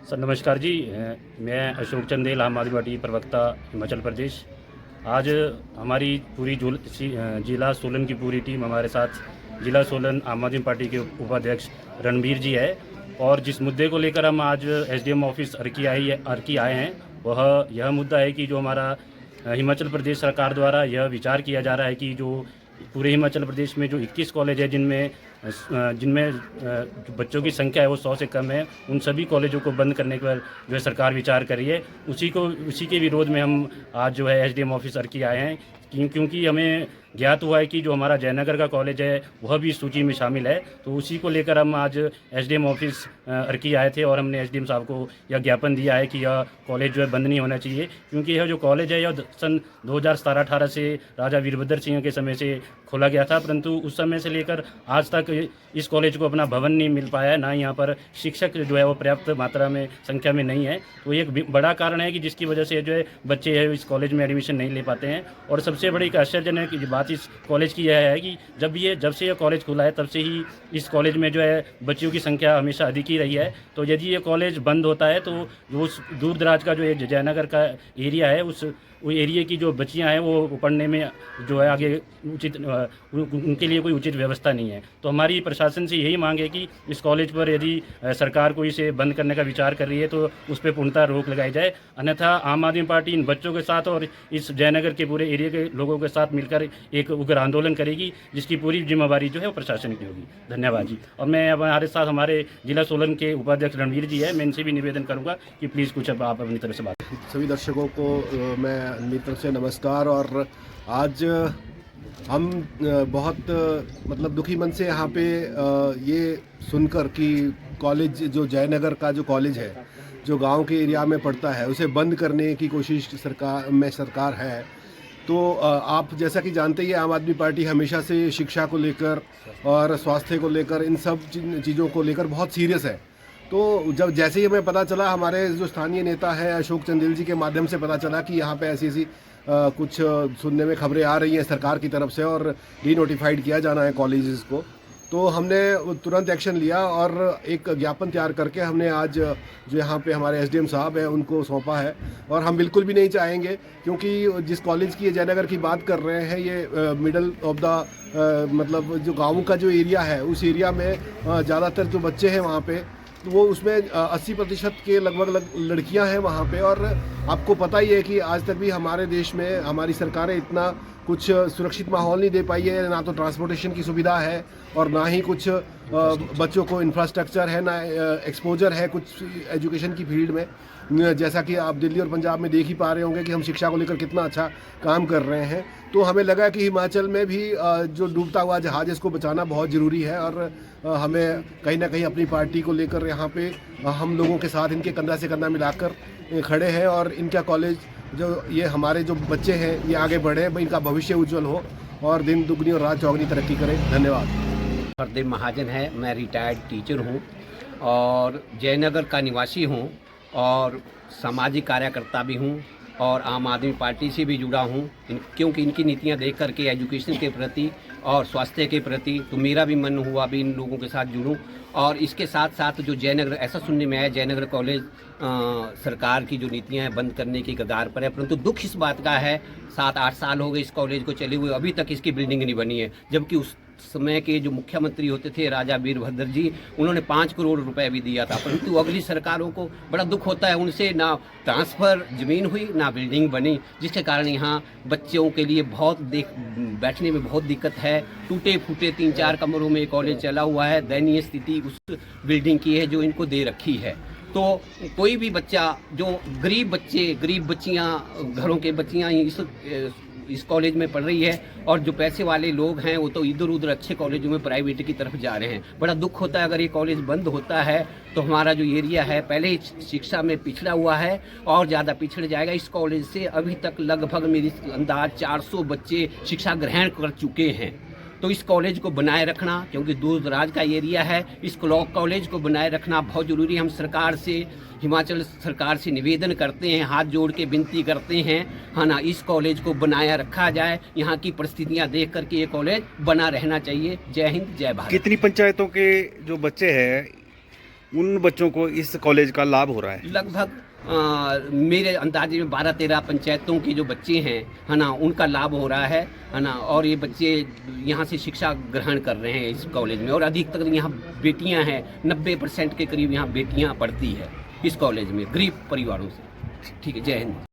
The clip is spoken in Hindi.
सर नमस्कार जी। मैं अशोक चंदेल, आम आदमी पार्टी प्रवक्ता हिमाचल प्रदेश। आज हमारी पूरी जिला सोलन की पूरी टीम हमारे साथ जिला सोलन आम आदमी पार्टी के उपाध्यक्ष रणबीर जी है। और जिस मुद्दे को लेकर हम आज एसडीएम ऑफिस अर्की आए हैं वह यह मुद्दा है कि जो हमारा हिमाचल प्रदेश सरकार द्वारा यह विचार किया जा रहा है कि जो पूरे हिमाचल प्रदेश में जो 21 कॉलेज है जिनमें जो बच्चों की संख्या है वो 100 से कम है, उन सभी कॉलेजों को बंद करने पर जो है सरकार विचार कर रही है। उसी के विरोध में हम आज जो है एसडीएम ऑफिस अर्की आए हैं, क्योंकि हमें ज्ञात हुआ है कि जो हमारा जयनगर का कॉलेज है वह भी इस सूची में शामिल है। तो उसी को लेकर हम आज एसडीएम ऑफिस अर्की आए थे और हमने एसडीएम साहब को यह ज्ञापन दिया है कि यह कॉलेज जो है बंद नहीं होना चाहिए, क्योंकि यह जो कॉलेज है यह सन 2017-18 से राजा वीरभद्र सिंह के समय से खोला गया था, परंतु उस समय से लेकर आज तक इस कॉलेज को अपना भवन नहीं मिल पाया है, ना यहाँ पर शिक्षक जो है वो पर्याप्त मात्रा में संख्या में नहीं है। तो एक बड़ा कारण है कि जिसकी वजह से जो है बच्चे है इस कॉलेज में एडमिशन नहीं ले पाते हैं। और सबसे बड़ी आश्चर्यजनक बात इस कॉलेज की यह है कि जब से यह कॉलेज खुला है तब से ही इस कॉलेज में जो है बच्चों की संख्या हमेशा अधिक ही रही है। तो यदि ये कॉलेज बंद होता है तो जो उस दूर दराज का जो एक जयनगर का एरिया है वो एरिया की जो बच्चियां हैं वो पढ़ने में जो है आगे उनके लिए कोई उचित व्यवस्था नहीं है। तो हमारी प्रशासन से यही मांग है कि इस कॉलेज पर यदि सरकार को इसे बंद करने का विचार कर रही है तो उस पर पूर्णतः रोक लगाई जाए, अन्यथा आम आदमी पार्टी इन बच्चों के साथ और इस जयनगर के पूरे एरिया के लोगों के साथ मिलकर एक उग्र आंदोलन करेगी, जिसकी पूरी जिम्मेवारी जो है वो प्रशासन की होगी। धन्यवाद जी। और मैं हमारे साथ हमारे जिला सोलन के उपाध्यक्ष रणवीर जी है, मैं इनसे भी निवेदन करूँगा कि प्लीज़ कुछ अब आप अपनी तरफ से बात। सभी दर्शकों को मैं मेरी तरफ से नमस्कार। और आज हम बहुत मतलब दुखी मन से यहाँ पे ये सुनकर कि कॉलेज जो जयनगर का जो कॉलेज है जो गांव के एरिया में पड़ता है उसे बंद करने की कोशिश सरकार है। तो आप जैसा कि जानते ही आम आदमी पार्टी हमेशा से शिक्षा को लेकर और स्वास्थ्य को लेकर इन सब चीज़ों को लेकर बहुत सीरियस है। तो जब जैसे ही हमें पता चला, हमारे जो स्थानीय नेता है अशोक चंदेल जी के माध्यम से पता चला कि यहाँ पे ऐसी कुछ सुनने में खबरें आ रही हैं सरकार की तरफ से और डीनोटिफाइड किया जाना है कॉलेजेस को, तो हमने तुरंत एक्शन लिया और एक ज्ञापन तैयार करके हमने आज जो यहाँ पे हमारे एसडीएम साहब हैं उनको सौंपा है। और हम बिल्कुल भी नहीं चाहेंगे, क्योंकि जिस कॉलेज की ये जयनगर की बात कर रहे हैं ये मिडल ऑफ द मतलब जो गाँव का जो एरिया है उस एरिया में ज़्यादातर जो बच्चे हैं वहाँ पे तो वो उसमें 80% के लगभग लड़कियां हैं वहाँ पे। और आपको पता ही है कि आज तक भी हमारे देश में हमारी सरकारें इतना कुछ सुरक्षित माहौल नहीं दे पाई है, ना तो ट्रांसपोर्टेशन की सुविधा है और ना ही कुछ बच्चों को इंफ्रास्ट्रक्चर है, ना एक्सपोजर है कुछ एजुकेशन की फील्ड में। जैसा कि आप दिल्ली और पंजाब में देख ही पा रहे होंगे कि हम शिक्षा को लेकर कितना अच्छा काम कर रहे हैं। तो हमें लगा कि हिमाचल में भी जो डूबता हुआ जहाज इसको बचाना बहुत ज़रूरी है और हमें कहीं ना कहीं अपनी पार्टी को लेकर यहाँ पे हम लोगों के साथ इनके कंधा से कंधा मिलाकर खड़े हैं और इनका कॉलेज जो ये हमारे जो बच्चे हैं ये आगे बढ़े, इनका भविष्य उज्जवल हो और दिन दुगनी और रात चौगनी तरक्की करें। धन्यवाद। हरदेव महाजन है, मैं रिटायर्ड टीचर हूँ और जयनगर का निवासी हूँ और सामाजिक कार्यकर्ता भी हूँ और आम आदमी पार्टी से भी जुड़ा हूँ, क्योंकि इनकी नीतियाँ देख करके एजुकेशन के प्रति और स्वास्थ्य के प्रति तो मेरा भी मन हुआ भी इन लोगों के साथ जुड़ूं। और इसके साथ साथ जो जयनगर, ऐसा सुनने में आया जयनगर कॉलेज सरकार की जो नीतियां हैं बंद करने की कगार पर है, परंतु दुख इस बात का है 7-8 साल हो गए इस कॉलेज को चले हुए, अभी तक इसकी बिल्डिंग नहीं बनी है। जबकि उस समय के जो मुख्यमंत्री होते थे राजा वीरभद्र जी, उन्होंने 5 करोड़ रुपए भी दिया था, परंतु अगली सरकारों को बड़ा दुख होता है उनसे ना ट्रांसफ़र ज़मीन हुई ना बिल्डिंग बनी, जिसके कारण यहाँ बच्चों के लिए बैठने में बहुत दिक्कत है। टूटे फूटे 3-4 कमरों में कॉलेज चला हुआ है, दयनीय स्थिति उस बिल्डिंग की है जो इनको दे रखी है। तो कोई भी बच्चा जो गरीब बच्चियाँ घरों के बच्चियाँ इस कॉलेज में पढ़ रही है और जो पैसे वाले लोग हैं वो तो इधर उधर अच्छे कॉलेजों में प्राइवेट की तरफ जा रहे हैं। बड़ा दुख होता है अगर ये कॉलेज बंद होता है तो हमारा जो एरिया है पहले ही शिक्षा में पिछड़ा हुआ है और ज़्यादा पिछड़ जाएगा। इस कॉलेज से अभी तक लगभग मेरी अंदाज 400 बच्चे शिक्षा ग्रहण कर चुके हैं। तो इस कॉलेज को बनाए रखना, क्योंकि दूर दराज का एरिया है, इस कॉलेज को बनाए रखना बहुत ज़रूरी है। हम सरकार से, हिमाचल सरकार से निवेदन करते हैं, हाथ जोड़ के विनती करते हैं, हाँ ना, इस कॉलेज को बनाया रखा जाए। यहाँ की परिस्थितियाँ देख करके ये कॉलेज बना रहना चाहिए। जय हिंद, जय भारत। कितनी पंचायतों के जो बच्चे हैं उन बच्चों को इस कॉलेज का लाभ हो रहा है? लगभग मेरे अंदाजे में 12-13 पंचायतों के जो बच्चे हैं, है ना, उनका लाभ हो रहा है ना। और ये बच्चे यहाँ से शिक्षा ग्रहण कर रहे हैं इस कॉलेज में, और अधिकतर यहाँ बेटियाँ हैं, 90% के करीब यहाँ बेटियाँ पढ़ती है इस कॉलेज में, गरीब परिवारों से। ठीक है, जय हिंद।